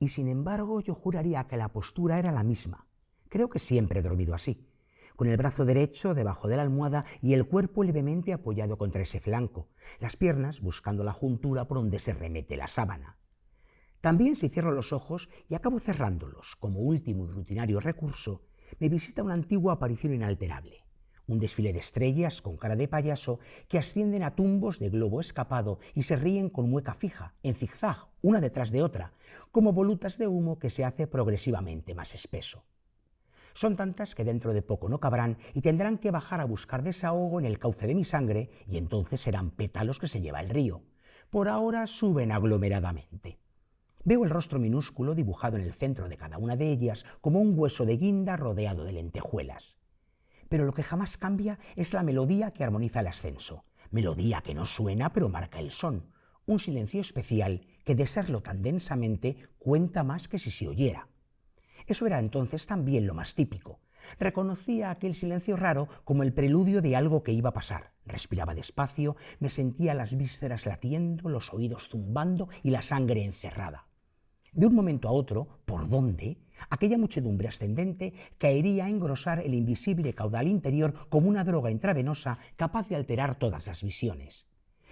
y sin embargo yo juraría que la postura era la misma. Creo que siempre he dormido así, con el brazo derecho debajo de la almohada y el cuerpo levemente apoyado contra ese flanco, las piernas buscando la juntura por donde se remete la sábana. También si cierro los ojos y acabo cerrándolos como último y rutinario recurso, me visita una antigua aparición inalterable, un desfile de estrellas con cara de payaso que ascienden a tumbos de globo escapado y se ríen con mueca fija, en zigzag, una detrás de otra, como volutas de humo que se hace progresivamente más espeso. Son tantas que dentro de poco no cabrán y tendrán que bajar a buscar desahogo en el cauce de mi sangre y entonces serán pétalos que se lleva el río. Por ahora suben aglomeradamente. Veo el rostro minúsculo dibujado en el centro de cada una de ellas como un hueso de guinda rodeado de lentejuelas. Pero lo que jamás cambia es la melodía que armoniza el ascenso, melodía que no suena pero marca el son, un silencio especial que de serlo tan densamente cuenta más que si se oyera. Eso era entonces también lo más típico. Reconocía aquel silencio raro como el preludio de algo que iba a pasar. Respiraba despacio, me sentía las vísceras latiendo, los oídos zumbando y la sangre encerrada. De un momento a otro, ¿por dónde?, aquella muchedumbre ascendente caería a engrosar el invisible caudal interior como una droga intravenosa capaz de alterar todas las visiones.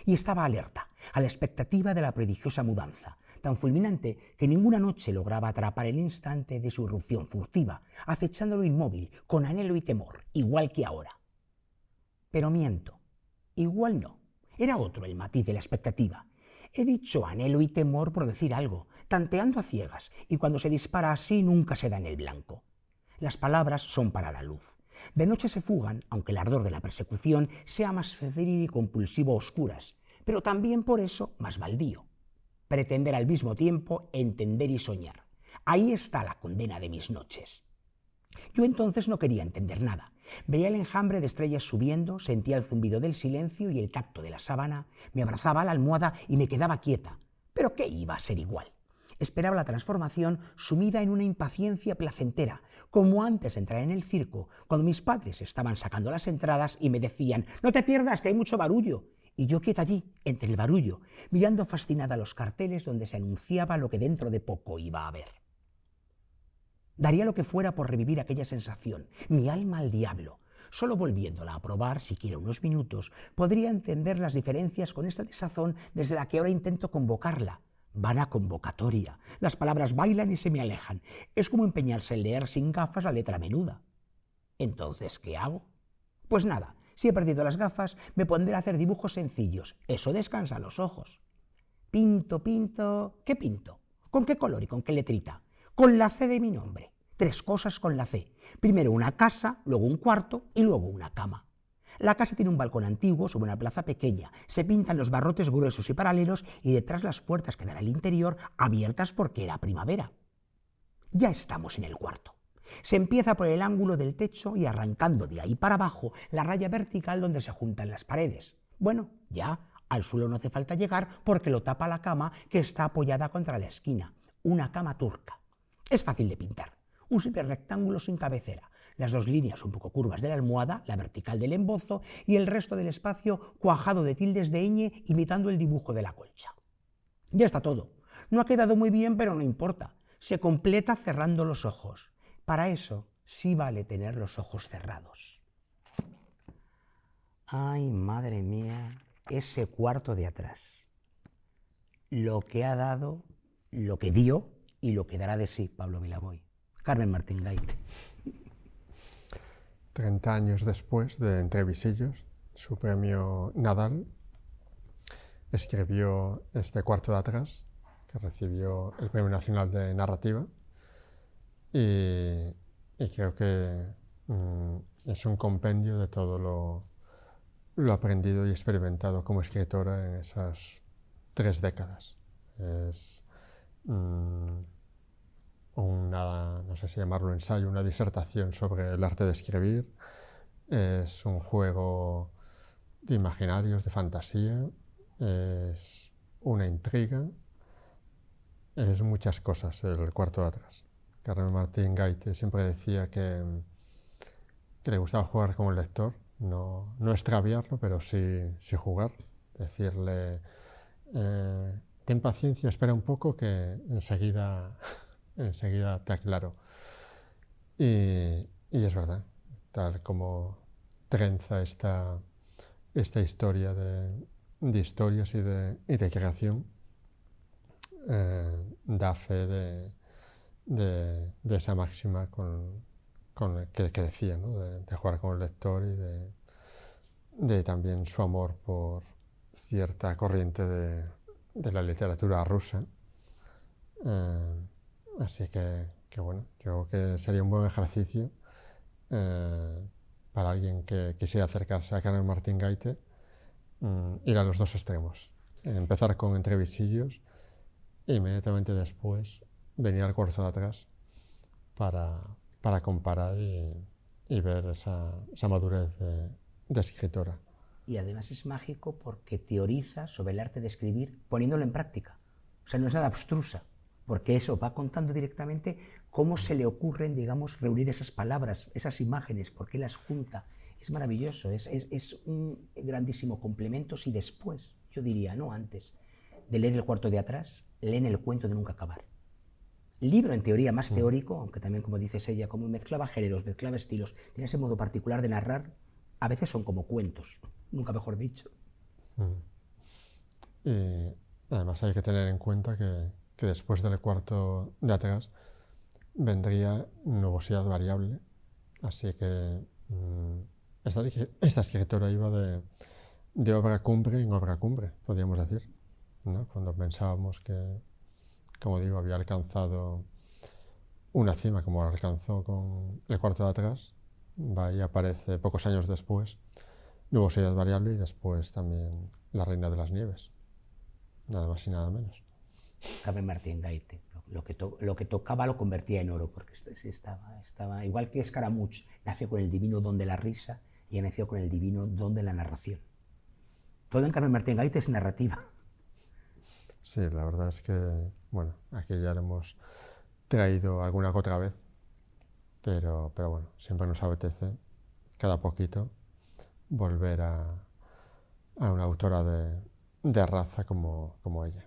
Y estaba alerta, a la expectativa de la prodigiosa mudanza, tan fulminante que ninguna noche lograba atrapar el instante de su irrupción furtiva, acechándolo inmóvil, con anhelo y temor, igual que ahora. Pero miento, igual no, era otro el matiz de la expectativa. He dicho anhelo y temor por decir algo, tanteando a ciegas, y cuando se dispara así nunca se da en el blanco. Las palabras son para la luz. De noche se fugan, aunque el ardor de la persecución sea más febril y compulsivo a oscuras, pero también por eso más baldío. Pretender al mismo tiempo entender y soñar. Ahí está la condena de mis noches. Yo entonces no quería entender nada. Veía el enjambre de estrellas subiendo, sentía el zumbido del silencio y el tacto de la sábana, me abrazaba a la almohada y me quedaba quieta. ¿Pero qué iba a ser igual? Esperaba la transformación sumida en una impaciencia placentera, como antes de entrar en el circo, cuando mis padres estaban sacando las entradas y me decían «No te pierdas, que hay mucho barullo». Y yo quieta allí, entre el barullo, mirando fascinada los carteles donde se anunciaba lo que dentro de poco iba a haber. Daría lo que fuera por revivir aquella sensación, mi alma al diablo. Solo volviéndola a probar, siquiera unos minutos, podría entender las diferencias con esta desazón desde la que ahora intento convocarla. Vana convocatoria. Las palabras bailan y se me alejan. Es como empeñarse en leer sin gafas la letra menuda. Entonces, ¿qué hago? Pues nada, si he perdido las gafas, me pondré a hacer dibujos sencillos. Eso descansa los ojos. Pinto, pinto... ¿Qué pinto? ¿Con qué color y con qué letrita? Con la C de mi nombre. 3 cosas con la C. Primero una casa, luego un cuarto y luego una cama. La casa tiene un balcón antiguo sobre una plaza pequeña. Se pintan los barrotes gruesos y paralelos y detrás las puertas que dan al interior abiertas porque era primavera. Ya estamos en el cuarto. Se empieza por el ángulo del techo y arrancando de ahí para abajo la raya vertical donde se juntan las paredes. Bueno, ya al suelo no hace falta llegar porque lo tapa la cama que está apoyada contra la esquina. Una cama turca. Es fácil de pintar. Un simple rectángulo sin cabecera, las 2 líneas un poco curvas de la almohada, la vertical del embozo y el resto del espacio cuajado de tildes de ñ imitando el dibujo de la colcha. Ya está todo. No ha quedado muy bien, pero no importa. Se completa cerrando los ojos. Para eso sí vale tener los ojos cerrados. Ay, madre mía, ese cuarto de atrás. Lo que ha dado, lo que dio y lo que dará de sí Pablo Milaboy. Carmen Martín Gaite. 30 años después de Entre visillos, su premio Nadal, escribió este cuarto de atrás, que recibió el Premio Nacional de Narrativa, y creo que es un compendio de todo lo aprendido y experimentado como escritora en esas 3 décadas. Es no sé si llamarlo ensayo, una disertación sobre el arte de escribir. Es un juego de imaginarios, de fantasía, es una intriga, es muchas cosas el cuarto de atrás. Carmen Martín Gaite siempre decía que le gustaba jugar como el lector, no extraviarlo, pero sí jugar, decirle ten paciencia, espera un poco que enseguida, enseguida te aclaro. Y es verdad, tal como trenza esta historia de historias y de creación, da fe de esa máxima que decía, ¿no? De jugar con el lector y de también su amor por cierta corriente de la literatura rusa. Así que bueno, yo creo que sería un buen ejercicio para alguien que quisiera acercarse a Carmen Martín Gaite, ir a los dos extremos. Empezar con entrevisillos e inmediatamente después venir al cuarto de atrás para comparar y ver esa madurez de escritora. Y además es mágico porque teoriza sobre el arte de escribir poniéndolo en práctica. O sea, no es nada abstrusa, porque eso va contando directamente cómo se le ocurren, digamos, reunir esas palabras, esas imágenes, por qué las junta. Es maravilloso, es un grandísimo complemento si después, yo diría, no antes, de leer el cuarto de atrás, leen el cuento de nunca acabar. Libro en teoría más teórico, aunque también, como dices ella, como mezclaba géneros, mezclaba estilos, tiene ese modo particular de narrar, a veces son como cuentos, nunca mejor dicho. Y además hay que tener en cuenta que después del cuarto de atrás vendría nubosidad variable, así que esta escritora iba de obra cumbre en obra cumbre, podríamos decir, ¿no? Cuando pensábamos que, como digo, había alcanzado una cima como la alcanzó con el cuarto de atrás, va y aparece pocos años después nubosidad variable y después también La reina de las nieves, nada más y nada menos. Carmen Martín Gaite, lo que tocaba lo convertía en oro, porque estaba igual que Escaramuch, nació con el divino don de la risa y nació con el divino don de la narración. Todo en Carmen Martín Gaite es narrativa. Sí, la verdad es que, bueno, aquí ya lo hemos traído alguna que otra vez, pero bueno, siempre nos apetece, cada poquito, volver a una autora de raza como ella.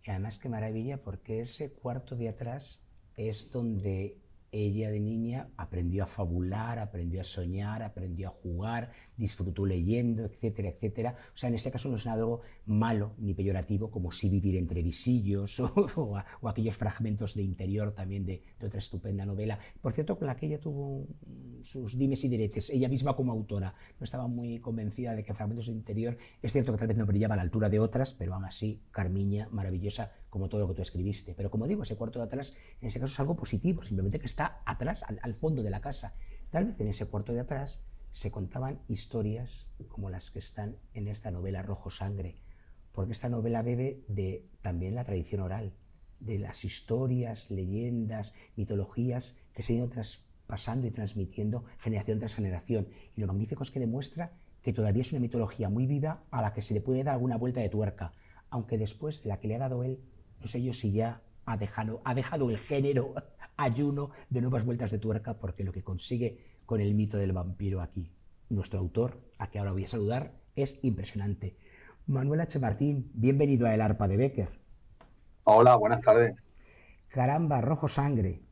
Y además qué maravilla, porque ese cuarto de atrás es donde ella de niña aprendió a fabular, aprendió a soñar, aprendió a jugar, disfrutó leyendo, etcétera, etcétera. O sea, en este caso no es algo malo ni peyorativo, como sí vivir entre visillos o aquellos fragmentos de interior también de otra estupenda novela. Por cierto, con la que ella tuvo sus dimes y diretes, ella misma como autora. No estaba muy convencida de que fragmentos de interior, es cierto que tal vez no brillaba a la altura de otras, pero aún así, Carmiña, maravillosa, como todo lo que tú escribiste. Pero como digo, ese cuarto de atrás, en ese caso es algo positivo, simplemente que está atrás, al fondo de la casa. Tal vez en ese cuarto de atrás se contaban historias como las que están en esta novela Rojo Sangre, porque esta novela bebe de también la tradición oral, de las historias, leyendas, mitologías que se han ido traspasando y transmitiendo generación tras generación. Y lo magnífico es que demuestra que todavía es una mitología muy viva a la que se le puede dar alguna vuelta de tuerca, aunque después de la que le ha dado él, no sé yo si ya ha dejado el género ayuno de nuevas vueltas de tuerca, porque lo que consigue con el mito del vampiro aquí, nuestro autor, a que ahora voy a saludar, es impresionante. Manuel H. Martín, bienvenido a El Arpa de Bécquer. Hola, buenas tardes. Caramba, Rojo Sangre.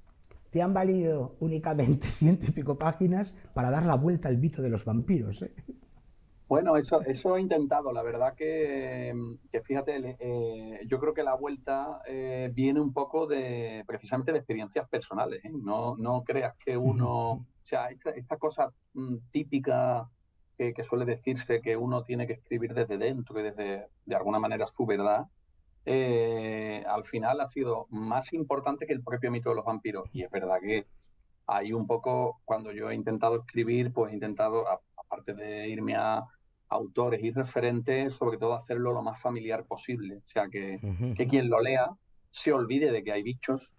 Te han valido únicamente 100 y pico páginas para dar la vuelta al mito de los vampiros, ¿eh? Bueno, eso he intentado. La verdad que fíjate, yo creo que la vuelta viene un poco precisamente de experiencias personales, ¿eh? No creas que uno, o sea, esta cosa típica que suele decirse que uno tiene que escribir desde dentro y desde, de alguna manera, su verdad, al final ha sido más importante que el propio mito de los vampiros. Y es verdad que ahí un poco, cuando yo he intentado escribir, pues he intentado, aparte de irme a autores y referentes, sobre todo hacerlo lo más familiar posible. O sea, que quien lo lea se olvide de que hay bichos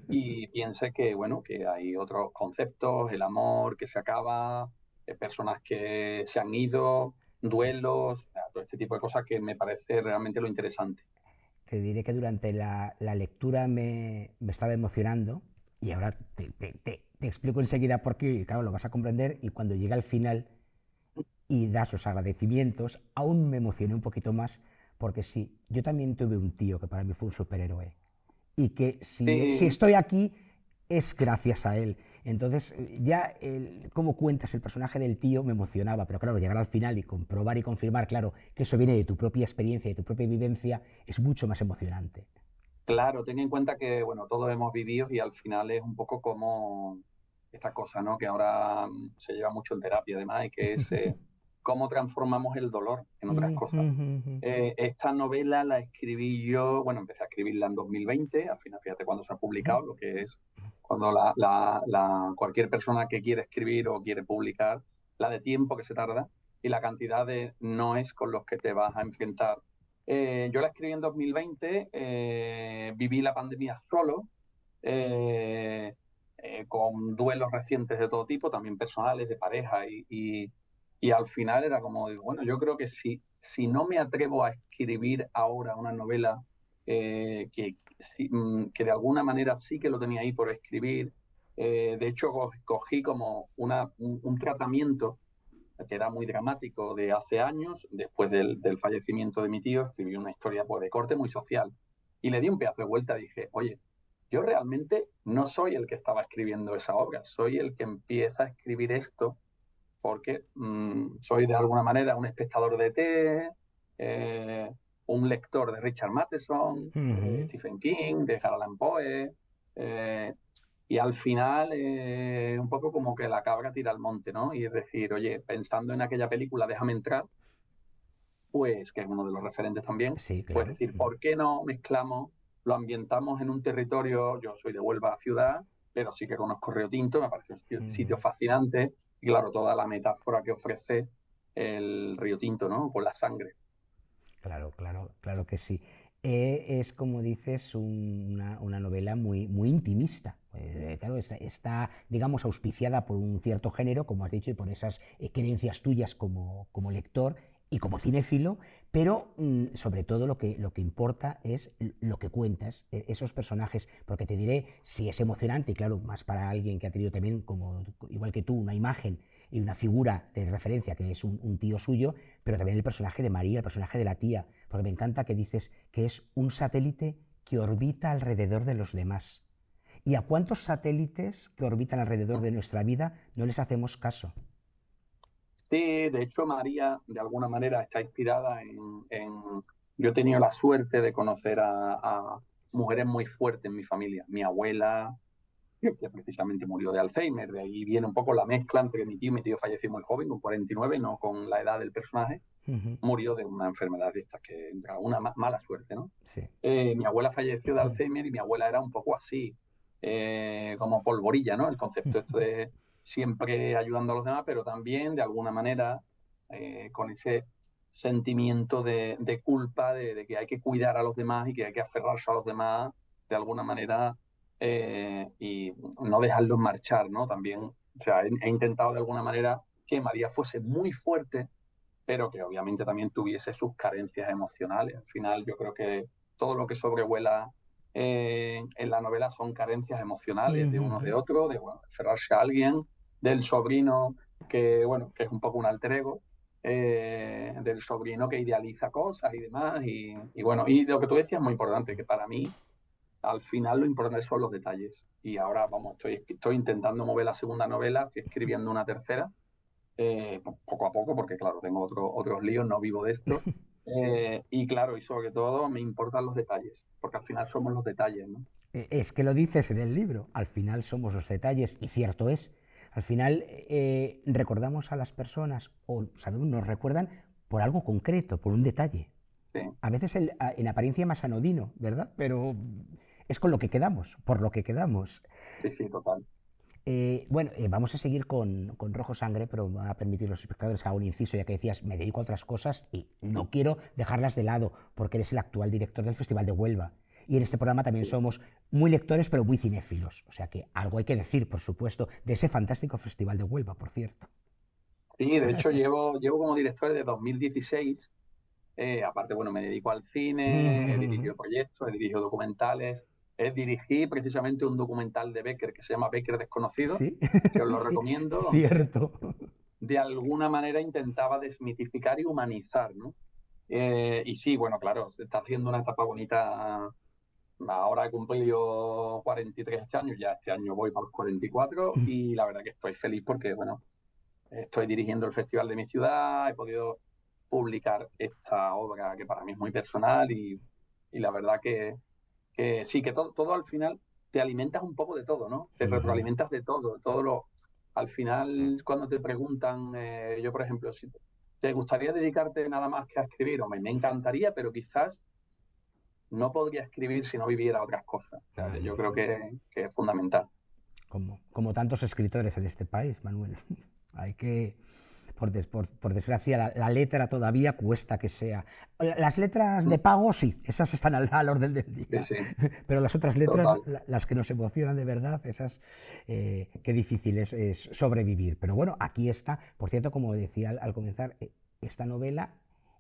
y piense que, bueno, que hay otros conceptos, el amor que se acaba, personas que se han ido, duelos, todo este tipo de cosas que me parece realmente lo interesante. Te diré que durante la lectura me estaba emocionando y ahora te explico enseguida por qué, y claro, lo vas a comprender, y cuando llega al final y das los agradecimientos, aún me emocioné un poquito más porque sí, yo también tuve un tío que para mí fue un superhéroe y que si Sí, estoy aquí es gracias a él. Entonces, ya cómo cuentas el personaje del tío me emocionaba, pero claro, llegar al final y comprobar y confirmar, claro, que eso viene de tu propia experiencia, de tu propia vivencia, es mucho más emocionante. claro, ten en cuenta que, bueno, todos hemos vivido y al final es un poco como esta cosa, ¿no? Que ahora se lleva mucho en terapia, además, y que es cómo transformamos el dolor en otras cosas. Esta novela la escribí yo, bueno, empecé a escribirla en 2020, al final fíjate cuando se ha publicado, lo que es cuando cualquier persona que quiere escribir o quiere publicar, la de tiempo que se tarda y la cantidad de noes con los que te vas a enfrentar. Yo la escribí en 2020, viví la pandemia solo, eh, con duelos recientes de todo tipo, también personales, de pareja, y al final era como, digo, bueno, yo creo que si no me atrevo a escribir ahora una novela que de alguna manera sí que lo tenía ahí por escribir, de hecho cogí como un tratamiento que era muy dramático de hace años, después del fallecimiento de mi tío, escribí una historia pues, de corte muy social y le di un pedazo de vuelta y dije, oye, yo realmente no soy el que estaba escribiendo esa obra, soy el que empieza a escribir esto porque soy de alguna manera un espectador de ET, eh, un lector de Richard Matheson, de Ujú. Stephen King, de Edgar Allan Poe, eh, y al final un poco como que la cabra tira al monte, ¿no? Y es decir, oye, pensando en aquella película Déjame entrar, pues que es uno de los referentes también, Sí, pues claro. decir, ¿por qué no mezclamos, lo ambientamos en un territorio, yo soy de Huelva ciudad, pero sí que conozco Río Tinto, me parece un sitio Ujú. fascinante, y claro, toda la metáfora que ofrece el Río Tinto, ¿no? Con la sangre. Claro, claro, claro que sí. Es como dices, una novela muy, muy intimista. Claro, está, digamos, auspiciada por un cierto género, como has dicho, y por esas creencias tuyas como lector y como cinéfilo, pero sobre todo lo que importa es lo que cuentas, esos personajes, porque te diré, si es emocionante, y claro, más para alguien que ha tenido también, como, igual que tú, una imagen y una figura de referencia que es un tío suyo, pero también el personaje de María, el personaje de la tía, porque me encanta que dices que es un satélite que orbita alrededor de los demás. ¿Y a cuántos satélites que orbitan alrededor de nuestra vida no les hacemos caso? Sí, de hecho María de alguna manera está inspirada yo he tenido la suerte de conocer a mujeres muy fuertes en mi familia. Mi abuela, que precisamente murió de Alzheimer. De ahí viene un poco la mezcla entre mi tío falleció muy joven, con 49, no con la edad del personaje, Uh -huh. murió de una enfermedad de estas que entra una mala suerte, ¿no? Sí. Mi abuela falleció de Alzheimer y mi abuela era un poco así, como polvorilla, ¿no? El concepto esto de siempre ayudando a los demás, pero también de alguna manera con ese sentimiento de culpa, de que hay que cuidar a los demás y que hay que aferrarse a los demás de alguna manera y no dejarlos marchar, ¿no? También, o sea, he intentado de alguna manera que María fuese muy fuerte, pero que obviamente también tuviese sus carencias emocionales. Al final yo creo que todo lo que sobrevuela en la novela son carencias Uh emocionales de uno de -huh. otro, de bueno, aferrarse a alguien, del sobrino que, bueno, que es un poco un alter ego, del sobrino que idealiza cosas y demás. Y bueno, y lo que tú decías es muy importante, que para mí al final lo importante son los detalles. Y ahora, vamos, estoy intentando mover la segunda novela, estoy escribiendo una tercera, poco a poco, porque claro, tengo otros líos, no vivo de esto. Y claro, y sobre todo me importan los detalles, porque al final somos los detalles, ¿no? Es que lo dices en el libro, al final somos los detalles, y cierto es. Al final recordamos a las personas, o sabemos, nos recuerdan por algo concreto, por un detalle. Sí, A veces en apariencia más anodino, ¿verdad? Pero es con lo que quedamos, por lo que quedamos. sí, sí, total. Bueno, vamos a seguir con Rojo Sangre, pero me van a permitir los espectadores que haga un inciso, ya que decías, me dedico a otras cosas y no quiero dejarlas de lado, porque eres el actual director del Festival de Huelva. Y en este programa también Sí. somos muy lectores, pero muy cinéfilos. O sea que algo hay que decir, por supuesto, de ese fantástico Festival de Huelva, por cierto. Sí, de hecho llevo como director desde 2016. Aparte, bueno, me dedico al cine, he dirigido proyectos, he dirigido documentales. Dirigí precisamente un documental de Becker que se llama Becker Desconocido, Sí, que os lo recomiendo, donde cierto. de alguna manera intentaba desmitificar y humanizar, ¿no? Y sí, bueno, claro, se está haciendo una etapa bonita. Ahora he cumplido 43 este año, ya este año voy para los 44 y la verdad que estoy feliz porque, bueno, estoy dirigiendo el festival de mi ciudad, he podido publicar esta obra que para mí es muy personal y la verdad que sí, que todo al final te alimentas un poco de todo, ¿no? Te Ujú. retroalimentas de todo, al final cuando te preguntan, yo por ejemplo, si te gustaría dedicarte nada más que a escribir, o me encantaría, pero quizás no podría escribir si no viviera otras cosas. O sea, yo creo que es fundamental. Como tantos escritores en este país, Manuel. Hay que, por desgracia, la letra todavía cuesta que sea. Las letras de pago, sí, esas están al orden del Sí, día. sí, Pero las otras letras, total. las que nos emocionan de verdad, esas, qué difícil es sobrevivir. Pero bueno, aquí está, por cierto, como decía al comenzar, esta novela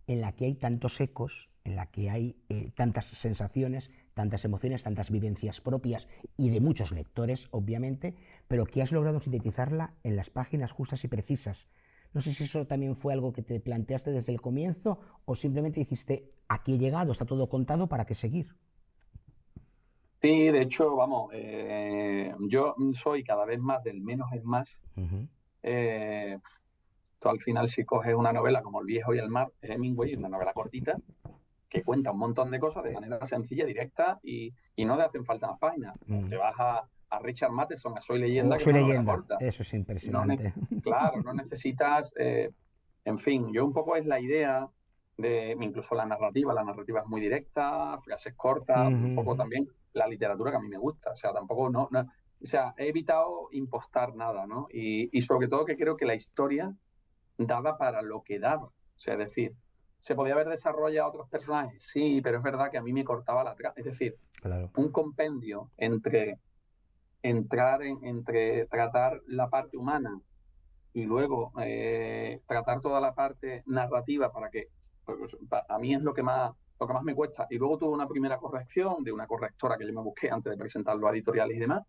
en la que hay tantos ecos, en la que hay tantas sensaciones, tantas emociones, tantas vivencias propias y de muchos lectores, obviamente, pero que has logrado sintetizarla en las páginas justas y precisas. No sé si eso también fue algo que te planteaste desde el comienzo o simplemente dijiste, aquí he llegado, está todo contado, ¿para qué seguir? Sí, de hecho, vamos, yo soy cada vez más del menos es más. Uh -huh. Eh, Tú al final si coges una novela como El viejo y el mar, es Hemingway, una novela cortita, que cuenta un montón de cosas de manera sencilla, directa y no te hacen falta más páginas. O te vas a Richard Matheson, a Soy Oh, leyenda, que es soy una novela leyenda, corta. eso es No impresionante. claro, no necesitas, en fin, yo un poco es la idea de incluso la narrativa es muy directa, frases Uh cortas, un poco -huh. también la literatura que a mí me gusta, o sea, tampoco, o sea, he evitado impostar nada, ¿no? Y sobre todo que creo que la historia daba para lo que daba, o sea, es decir, ¿se podía haber desarrollado otros personajes? Sí, pero es verdad que a mí me cortaba es decir, Claro. un compendio entre entre tratar la parte humana y luego tratar toda la parte narrativa para que pues, a mí es lo que más me cuesta. Y luego tuve una primera corrección de una correctora que yo me busqué antes de presentarlo a editoriales y demás.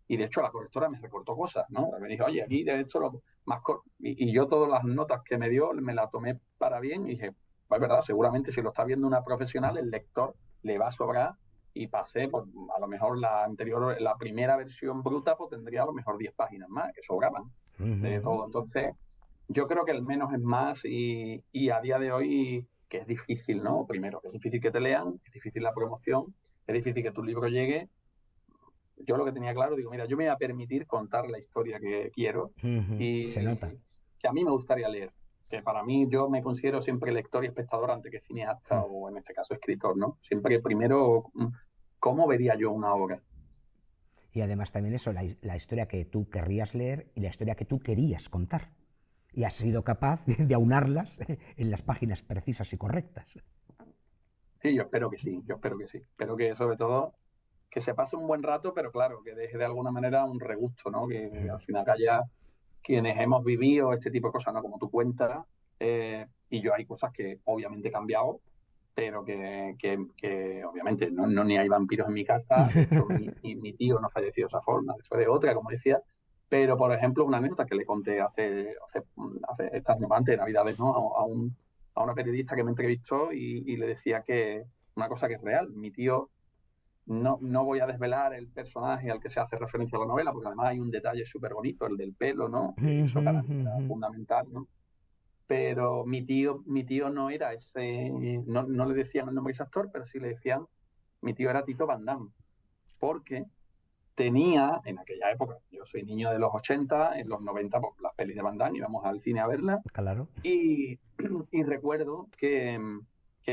Y de hecho la correctora me recortó cosas, ¿no? Me dijo, oye, aquí de hecho lo más y yo todas las notas que me dio me las tomé para bien y dije, pues es verdad, seguramente si lo está viendo una profesional, el lector le va a sobrar y pasé, pues a lo mejor la anterior, la primera versión bruta, pues tendría a lo mejor 10 páginas más, que sobraban Uh de -huh. todo. Entonces, yo creo que el menos es más y a día de hoy que es difícil, ¿no? Primero, que es difícil que te lean, es difícil la promoción, es difícil que tu libro llegue. Yo lo que tenía claro, digo, mira, yo me voy a permitir contar la historia que quiero Uh -huh. Se nota. y que a mí me gustaría leer. Que para mí yo me considero siempre lector y espectador antes que cineasta o en este caso escritor, ¿no? Siempre primero, ¿cómo vería yo una obra? Y además también eso, la historia que tú querrías leer y la historia que tú querías contar. Y has sido capaz de aunarlas en las páginas precisas y correctas. Sí, yo espero que sí, yo espero que sí. Espero que sobre todo que se pase un buen rato, pero claro, que deje de alguna manera un regusto, ¿no? Que al final haya quienes hemos vivido este tipo de cosas, ¿no? Como tú cuentas, y yo hay cosas que obviamente he cambiado, pero que obviamente no ni hay vampiros en mi casa, de hecho mi tío no falleció de esa forma, fue de otra, como decía, pero por ejemplo una anécdota que le conté hace estas antes de Navidades, ¿no? A una periodista que me entrevistó y le decía que una cosa que es real, mi tío no voy a desvelar el personaje al que se hace referencia a la novela, porque además hay un detalle súper bonito, el del pelo, ¿no? Que eso para mí era fundamental, ¿no? Pero mi tío no era ese, no le decían el nombre de ese actor, pero sí le decían, mi tío era Tito Van Damme, porque tenía, en aquella época, yo soy niño de los 80, en los 90, pues, las pelis de Van Damme, íbamos al cine a verlas, Claro. y, y recuerdo que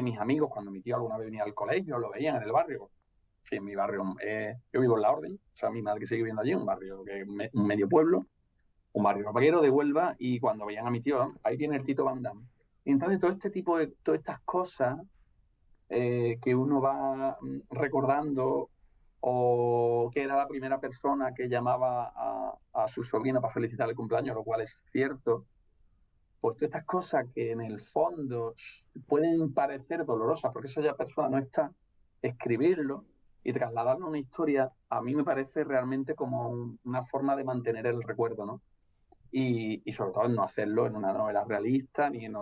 mis amigos, cuando mi tío alguna vez venía al colegio, lo veían en el barrio, sí, en mi barrio, yo vivo en La Orden, o sea, mi madre sigue viviendo allí, un barrio, un medio pueblo, un barrio obrero de Huelva, y cuando veían a mi tío, ahí viene el Tito Van Damme. Y entonces todo este tipo de, todas estas cosas que uno va recordando, o que era la primera persona que llamaba a su sobrino para felicitar el cumpleaños, lo cual es cierto, pues todas estas cosas que en el fondo pueden parecer dolorosas, porque esa ya persona no está, escribirlo y trasladarlo a una historia, a mí me parece realmente como una forma de mantener el recuerdo, ¿no? y sobre todo no hacerlo en una novela realista ni en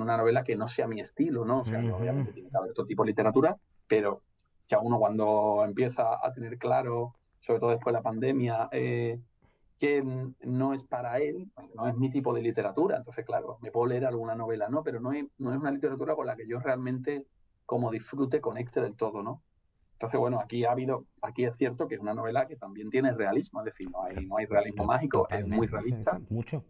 una novela que no sea mi estilo, ¿no? O sea, que obviamente tiene que haber todo tipo de literatura, pero ya uno cuando empieza a tener claro, sobre todo después de la pandemia, que no es para él, no es mi tipo de literatura. Entonces, claro, me puedo leer alguna novela, ¿no? Pero no es una literatura con la que yo realmente, como disfrute, conecte del todo, ¿no? Entonces, bueno, aquí es cierto que es una novela que también tiene realismo, es decir, no hay realismo mágico, es muy Totalmente, realista. mucho.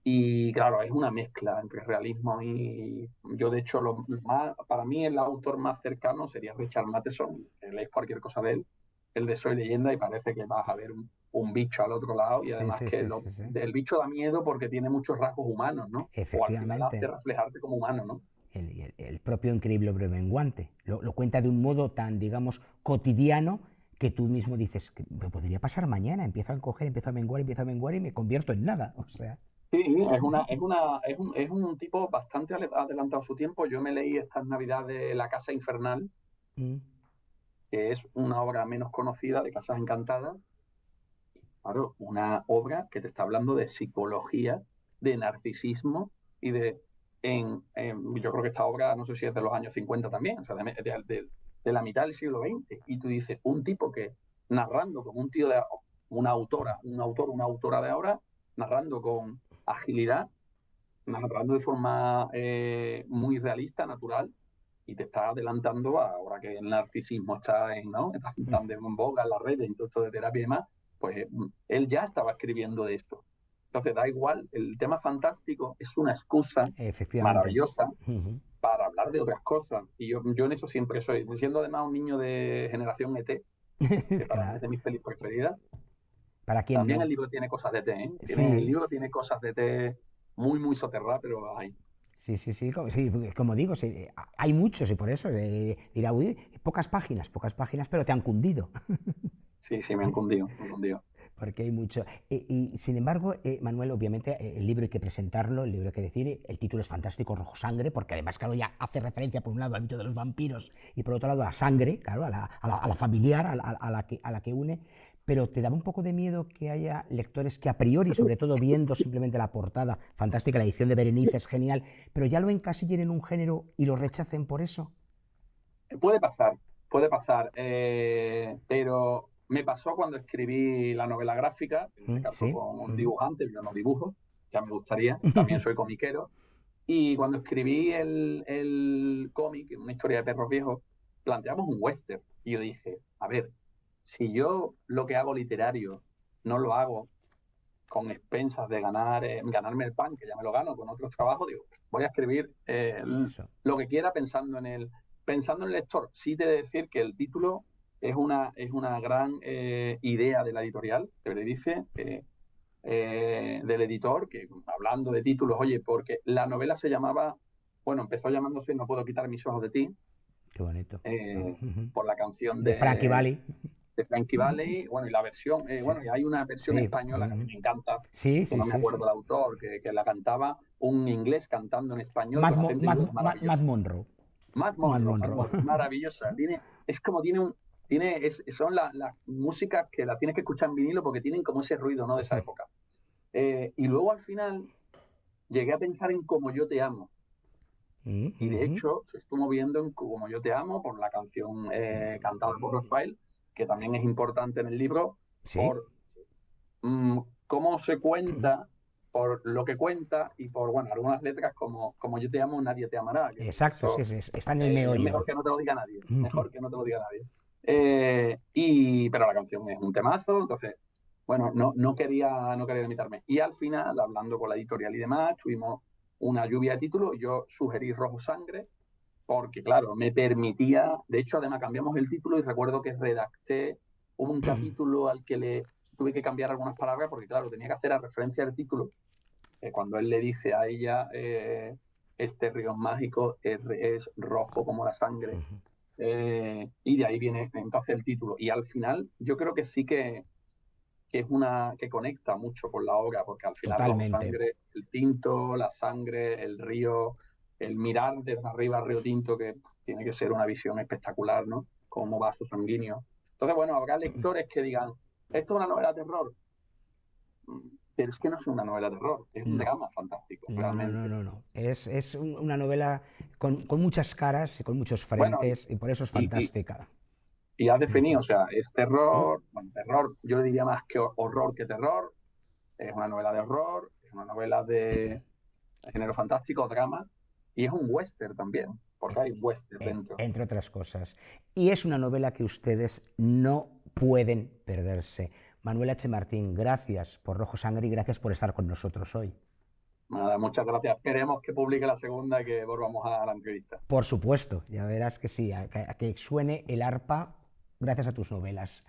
Y claro, es una mezcla entre realismo y yo, de hecho, para mí el autor más cercano sería Richard Matheson, que lees cualquier cosa de él, el de Soy Leyenda, y parece que vas a ver un bicho al otro lado, y Sí, además sí, que sí, sí, sí. el bicho da miedo porque tiene muchos rasgos humanos, ¿no? O al final hace Efectivamente. reflejarte como humano, ¿no? El propio Increíble Hombre Menguante lo cuenta de un modo tan, digamos, cotidiano, que tú mismo dices, que me podría pasar mañana, empiezo a encoger, empiezo a menguar y me convierto en nada. O sea, Sí, es un tipo bastante adelantado a su tiempo. Yo me leí estas Navidades La Casa Infernal, mm, que es una obra menos conocida de Casas Encantadas. Claro, una obra que te está hablando de psicología, de narcisismo y yo creo que esta obra, no sé si es de los años 50 también, o sea, de la mitad del siglo XX. Y tú dices, un tipo que narrando como un tío una autora de ahora, narrando con agilidad, narrando de forma muy realista, natural, y te está adelantando ahora que el narcisismo ¿no? Está tan de boga en las redes, y todo esto de terapia y demás, pues él ya estaba escribiendo de esto. Entonces da igual, el tema fantástico es una excusa efectivamente. maravillosa para hablar de otras cosas. Y yo en eso siempre soy, siendo además un niño de generación ET, que para mí es Claro. de mis pelis preferidas. ¿Para quién También el no? libro tiene cosas de té, ¿eh? El Sí, libro tiene cosas de té muy, muy soterradas, pero hay. sí, sí, sí, sí, como digo, sí, hay muchos y por eso dirá, uy, pocas páginas, pero te han cundido. Sí, sí, me han cundido, me han cundido. Porque hay mucho. Sin embargo, Manuel, obviamente el libro hay que presentarlo, el libro hay que decir, el título es fantástico, Rojo Sangre, porque además, claro, ya hace referencia por un lado al mito de los vampiros y por otro lado a la sangre, claro, a la familiar, a la que une, pero te daba un poco de miedo que haya lectores que a priori, sobre todo viendo simplemente la portada, fantástica, la edición de Berenice es genial, pero ya lo encasillen en un género y lo rechacen por eso. Puede pasar, pero me pasó cuando escribí la novela gráfica, en este caso Sí. con un dibujante, yo no dibujo, ya me gustaría, también soy comiquero, y cuando escribí el cómic, una historia de perros viejos, planteamos un western, y yo dije, a ver, si yo lo que hago literario no lo hago con expensas de ganarme el pan, que ya me lo gano con otros trabajos, digo, voy a escribir Eso. lo que quiera pensando en el lector. Sí te de decir que el título es una gran idea de la editorial, que le dice, del editor, que hablando de títulos, oye, porque la novela se llamaba, bueno, empezó llamándose No puedo quitar mis ojos de ti, Qué bonito. eh, por la canción De Frankie Valli. de Frankie Valli, bueno, y la versión, Sí. bueno, y hay una versión Sí. española que a mí me encanta, Sí, que sí, no me sí, acuerdo sí. el autor, que la cantaba un inglés cantando en español con acento inglés Matt maravilloso. Monroe. Matt Matt Monroe. Monroe, maravillosa. Es como son las músicas que las tienes que escuchar en vinilo porque tienen como ese ruido, ¿no? De esa época. Y luego al final llegué a pensar en Como yo te amo. Y de hecho, se estuvo moviendo en Como yo te amo por la canción cantada por Rafael, que también es importante en el libro, Sí. por cómo se cuenta, por lo que cuenta y por, bueno, algunas letras como yo te amo, nadie te amará. Que Exacto, sí, eso sí, está en el meollo. mejor que no te lo diga nadie. Mejor que no te lo diga nadie. Pero la canción es un temazo, entonces, bueno, no quería limitarme. Y al final, hablando con la editorial y demás, tuvimos una lluvia de títulos. Yo sugerí Rojo Sangre, porque, claro, me permitía. De hecho, además, cambiamos el título y recuerdo que redacté un capítulo al que le tuve que cambiar algunas palabras, porque, claro, tenía que hacer a referencia al título. Cuando él le dice a ella, este río mágico es rojo como la sangre. Y de ahí viene entonces el título. Y al final, yo creo que sí que es que conecta mucho con la obra, porque al final Rojo Totalmente. Sangre, el tinto, la sangre, el río, el mirar desde arriba al río Tinto, que tiene que ser una visión espectacular, ¿no? Como vaso sanguíneo. Entonces, bueno, habrá lectores que digan, ¿esto es una novela de terror? pero es que no es una novela de terror, es un No. drama fantástico, No, no, no, realmente. no, no. Una novela con muchas caras y con muchos Bueno, frentes y por eso es y, y, fantástica. y has definido, Ujú. o sea, es ¿Mm? terror, bueno, terror, yo le diría más que horror que terror, es una novela de horror, es una novela de género fantástico, drama, y es un western también, porque hay western dentro. Entre otras cosas. Y es una novela que ustedes no pueden perderse. Manuel H. Martín, gracias por Rojo Sangre y gracias por estar con nosotros hoy. Nada, muchas gracias. Esperemos que publique la segunda y que volvamos a la entrevista. Por supuesto, ya verás que sí, a que suene el arpa gracias a tus novelas.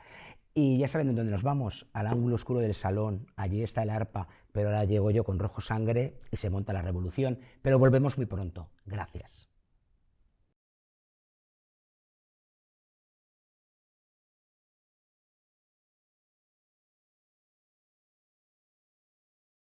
Y ya saben de dónde nos vamos, al ángulo oscuro del salón. Allí está el arpa, pero ahora llego yo con Rojo Sangre y se monta la revolución. Pero volvemos muy pronto. Gracias.